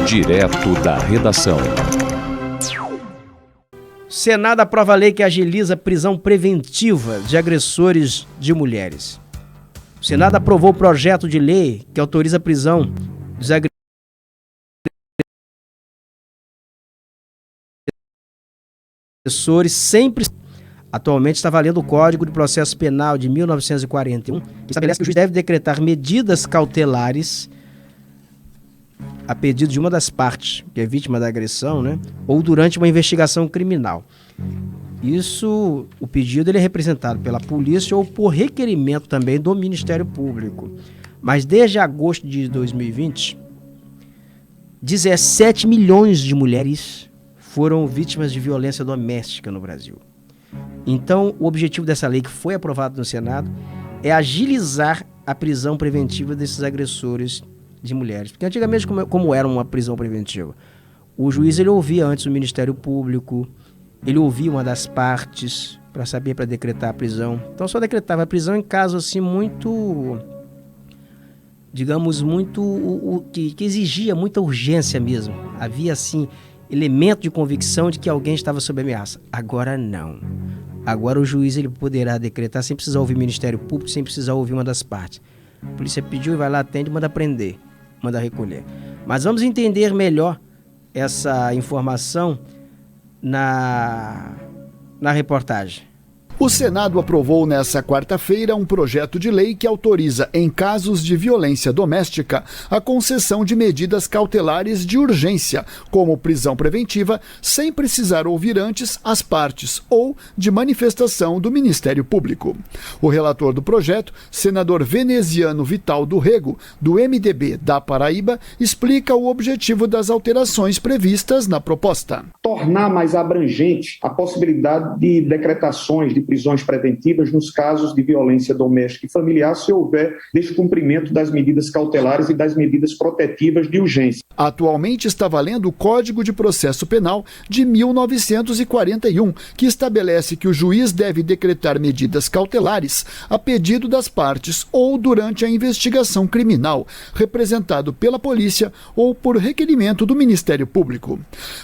Direto da redação. Senado aprova a lei que agiliza a prisão preventiva de agressores de mulheres. O Senado aprovou o projeto de lei que autoriza a prisão dos agressores sempre. Atualmente está valendo o Código de Processo Penal de 1941, que estabelece que o juiz deve decretar medidas cautelares a pedido de uma das partes, que é vítima da agressão, né? Ou durante uma investigação criminal. Isso, o pedido ele é representado pela polícia ou por requerimento também do Ministério Público. Mas desde agosto de 2020, 17 milhões de mulheres foram vítimas de violência doméstica no Brasil. Então, o objetivo dessa lei que foi aprovada no Senado é agilizar a prisão preventiva desses agressores de mulheres. Porque antigamente, como era uma prisão preventiva? O juiz ele ouvia antes o Ministério Público, ele ouvia uma das partes para saber, para decretar a prisão. Então, só decretava a prisão em casos assim muito, digamos, que exigia muita urgência mesmo. Havia assim elemento de convicção de que alguém estava sob ameaça. Agora não. Agora o juiz ele poderá decretar sem precisar ouvir o Ministério Público, sem precisar ouvir uma das partes. A polícia pediu e vai lá, atende, manda prender, manda recolher. Mas vamos entender melhor essa informação na reportagem. O Senado aprovou nesta quarta-feira um projeto de lei que autoriza, em casos de violência doméstica, a concessão de medidas cautelares de urgência, como prisão preventiva, sem precisar ouvir antes as partes ou de manifestação do Ministério Público. O relator do projeto, senador Veneziano Vital do Rego, do MDB da Paraíba, explica o objetivo das alterações previstas na proposta. Tornar mais abrangente a possibilidade de decretações de prisões preventivas nos casos de violência doméstica e familiar se houver descumprimento das medidas cautelares e das medidas protetivas de urgência. Atualmente está valendo o Código de Processo Penal de 1941, que estabelece que o juiz deve decretar medidas cautelares a pedido das partes ou durante a investigação criminal, representado pela polícia ou por requerimento do Ministério Público.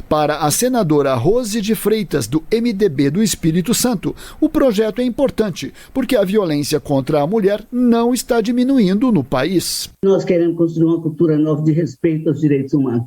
Para a senadora Rose de Freitas, do MDB do Espírito Santo, o projeto é importante, porque a violência contra a mulher não está diminuindo no país. Nós queremos construir uma cultura nova de respeito aos direitos humanos.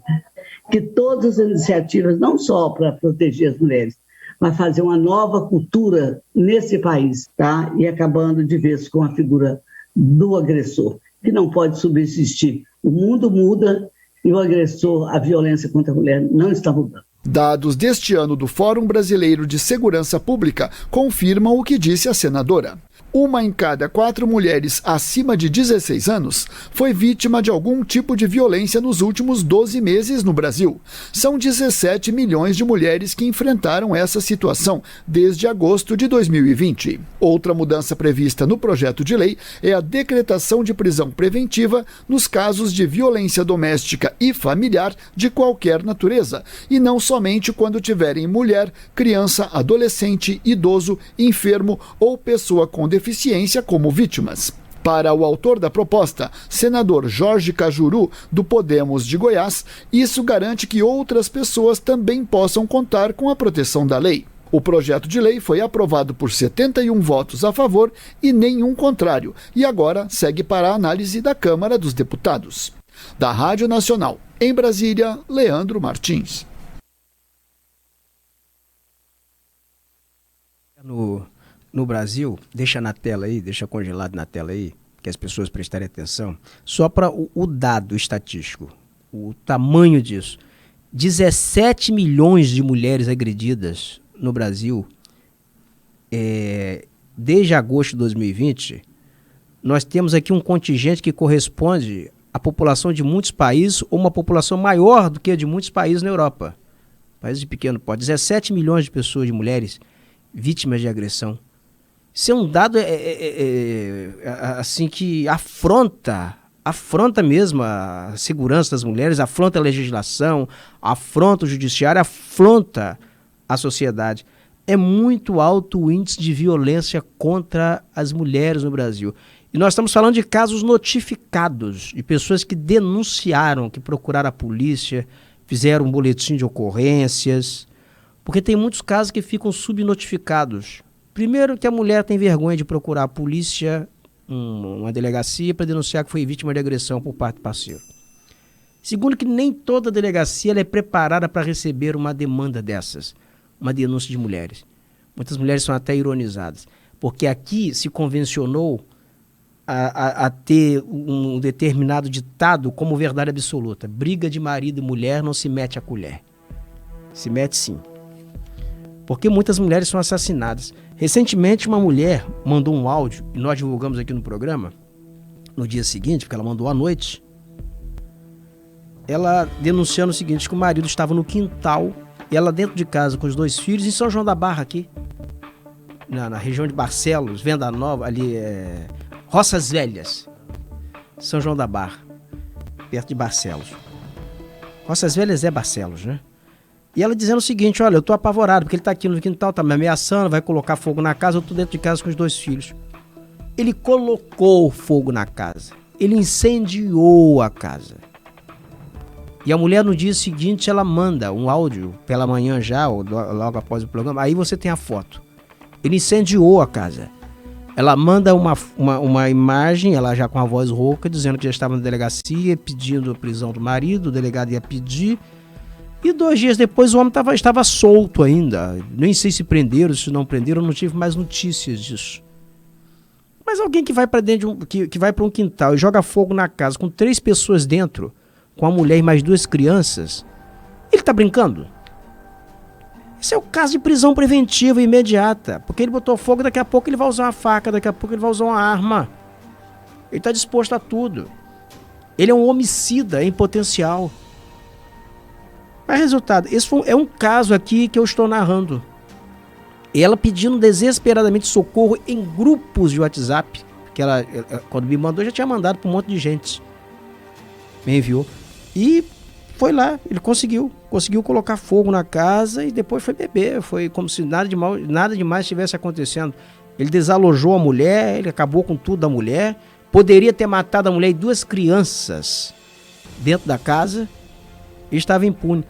Que todas as iniciativas, não só para proteger as mulheres, mas fazer uma nova cultura nesse país, tá? E acabando de vez com a figura do agressor, que não pode subsistir. O mundo muda e o agressor, a violência contra a mulher, não está mudando. Dados deste ano do Fórum Brasileiro de Segurança Pública confirmam o que disse a senadora. 1 em cada 4 mulheres acima de 16 anos foi vítima de algum tipo de violência nos últimos 12 meses no Brasil. São 17 milhões de mulheres que enfrentaram essa situação desde agosto de 2020. Outra mudança prevista no projeto de lei é a decretação de prisão preventiva nos casos de violência doméstica e familiar de qualquer natureza, e não somente quando tiverem mulher, criança, adolescente, idoso, enfermo ou pessoa com deficiência como vítimas. Para o autor da proposta, senador Jorge Cajuru, do Podemos de Goiás, isso garante que outras pessoas também possam contar com a proteção da lei. O projeto de lei foi aprovado por 71 votos a favor e nenhum contrário, e agora segue para a análise da Câmara dos Deputados. Da Rádio Nacional, em Brasília, Leandro Martins. No Brasil, deixa na tela aí, deixa congelado na tela aí, que as pessoas prestarem atenção, só para o dado estatístico, o tamanho disso. 17 milhões de mulheres agredidas no Brasil, desde agosto de 2020, nós temos aqui um contingente que corresponde à população de muitos países, ou uma população maior do que a de muitos países na Europa. Países de pequeno porte, 17 milhões de pessoas, de mulheres, vítimas de agressão. Isso é um dado assim que afronta mesmo a segurança das mulheres, afronta a legislação, afronta o judiciário, afronta a sociedade. É muito alto o índice de violência contra as mulheres no Brasil. E nós estamos falando de casos notificados, de pessoas que denunciaram, que procuraram a polícia, fizeram um boletim de ocorrências, porque tem muitos casos que ficam subnotificados. Primeiro, que a mulher tem vergonha de procurar a polícia, uma delegacia, para denunciar que foi vítima de agressão por parte do parceiro. Segundo, que nem toda delegacia ela é preparada para receber uma demanda dessas, uma denúncia de mulheres. Muitas mulheres são até ironizadas, porque aqui se convencionou a ter um determinado ditado como verdade absoluta. Briga de marido e mulher não se mete a colher. Se mete sim. Porque muitas mulheres são assassinadas. Recentemente uma mulher mandou um áudio, e nós divulgamos aqui no programa, no dia seguinte, porque ela mandou à noite, ela denunciando o seguinte, que o marido estava no quintal, e ela dentro de casa com os 2 filhos, em São João da Barra aqui, na região de Barcelos, Venda Nova, ali Roças Velhas, São João da Barra, perto de Barcelos. Roças Velhas é Barcelos, né? E ela dizendo o seguinte, olha, eu tô apavorado, porque ele tá aqui no quintal, tá me ameaçando, vai colocar fogo na casa, eu tô dentro de casa com os 2 filhos. Ele colocou fogo na casa, ele incendiou a casa. E a mulher no dia seguinte, ela manda um áudio, pela manhã já, ou logo após o programa, aí você tem a foto. Ele incendiou a casa. Ela manda uma imagem, ela já com a voz rouca, dizendo que já estava na delegacia, pedindo a prisão do marido, o delegado ia pedir. E 2 dias depois o homem estava solto ainda. Nem sei se prenderam, se não prenderam, não tive mais notícias disso. Mas alguém que vai para dentro que vai para um quintal e joga fogo na casa com 3 pessoas dentro, com a mulher e mais 2 crianças, ele está brincando? Esse é o caso de prisão preventiva imediata, porque ele botou fogo, daqui a pouco ele vai usar uma faca, daqui a pouco ele vai usar uma arma. Ele está disposto a tudo. Ele é um homicida em potencial. Mas resultado, esse é um caso aqui que eu estou narrando. Ela pedindo desesperadamente socorro em grupos de WhatsApp, que ela quando me mandou, já tinha mandado para um monte de gente. Me enviou. E foi lá, ele conseguiu colocar fogo na casa e depois foi beber. Foi como se nada demais estivesse acontecendo. Ele desalojou a mulher, ele acabou com tudo da mulher. Poderia ter matado a mulher e 2 crianças dentro da casa e estava impune.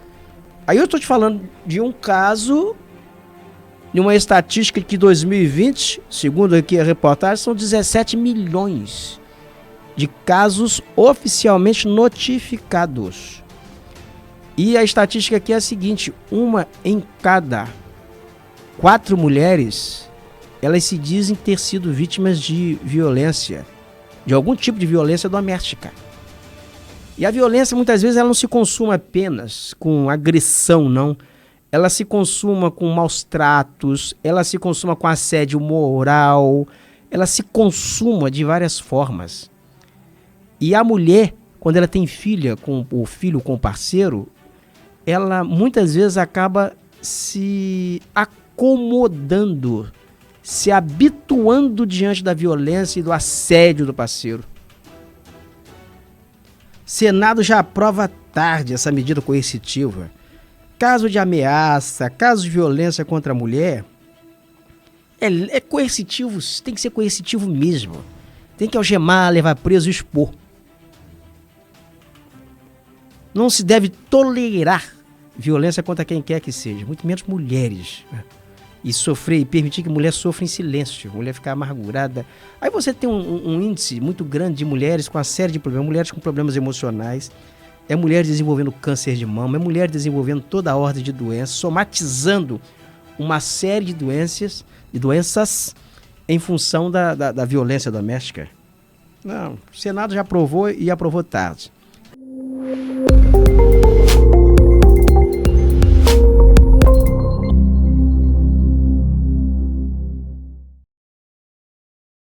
Aí eu estou te falando de um caso, de uma estatística que 2020, segundo aqui a reportagem, são 17 milhões de casos oficialmente notificados. E a estatística aqui é a seguinte, 1 em cada 4 mulheres, elas se dizem ter sido vítimas de violência, de algum tipo de violência doméstica. E a violência, muitas vezes, ela não se consuma apenas com agressão, não. Ela se consuma com maus tratos, ela se consuma com assédio moral, ela se consuma de várias formas. E a mulher, quando ela tem filho com o parceiro, ela muitas vezes acaba se acomodando, se habituando diante da violência e do assédio do parceiro. Senado já aprova tarde essa medida coercitiva. Caso de ameaça, caso de violência contra a mulher, é coercitivo, tem que ser coercitivo mesmo. Tem que algemar, levar preso e expor. Não se deve tolerar violência contra quem quer que seja, muito menos mulheres. E permitir que mulher sofra em silêncio, mulher ficar amargurada. Aí você tem um índice muito grande de mulheres com uma série de problemas, mulheres com problemas emocionais, é mulher desenvolvendo câncer de mama, é mulher desenvolvendo toda a ordem de doenças, somatizando uma série de doenças em função da violência doméstica. Não, o Senado já aprovou e aprovou tarde.